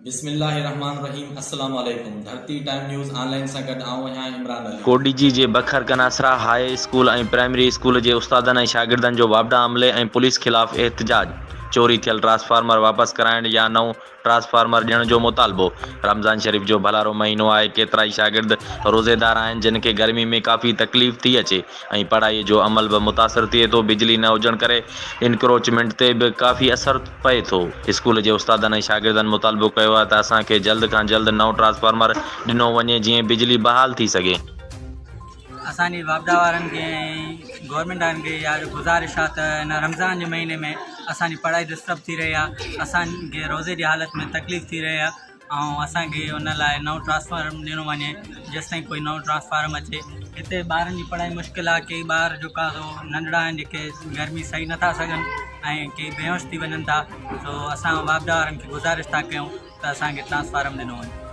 बिस्मिल्लाहिर्रहमानिर्रहीम। अस्सलाम वालेकुम। धरती टाइम न्यूज़ ऑनलाइन सां गॾु आऊं आहियां इमरान अली। कोडिजी जे बखर कनासरा हाई स्कूल ऐं प्राइमरी स्कूल जे उस्तादनि ऐं शागिर्दनि जो वापडा अमले ऐं पुलिस ख़िलाफ़ एहतजाज। चोरी थियल ट्रांसफार्मर वापसि कराइण या नओं ट्रांसफार्मर ॾियण जो मुतालबो। रमज़ान शरीफ़ जो भलारो महीनो आहे। केतिरा ई शागिर्द रोज़ेदार आहिनि जिन खे गर्मी में काफ़ी तकलीफ़ थी अचे ऐं पढ़ाईअ जो अमल बि मुतासिर थिए थो। बिजली न हुजण करे इनक्रोचमेंट ते बि काफ़ी असरु पए थो। स्कूल जे उस्तादनि ऐं शागिर्दनि मुतालबो कयो आहे त असांखे जल्द खां जल्द नओं ट्रांसफार्मर ॾिनो वञे जीअं बिजली बहाल थी सघे। असांजी वापडा वारनि खे गवर्नमेंट वारनि खे इहा गुज़ारिश आहे त हिन रमज़ान जे महीने में असांजी पढ़ाई डिस्टर्ब थी रही आहे, असांखे रोज़े जी हालत में तकलीफ़ थी रही आहे ऐं असांखे हुन लाइ नओं ट्रांसफार्मर ॾिनो वञे जेसिताईं कोई नओं ट्रांसफार्मर अचे। हिते ॿारनि जी पढ़ाई मुश्किल आहे। कई ॿार जेका नंढड़ा आहिनि जेके गर्मी सही नथा सघनि ऐं कई बेहोश थी वञनि था। सो असां वापडा वारनि खे गुज़ारिश था कयूं त असांखे ट्रांसफार्मर ॾिनो वञे।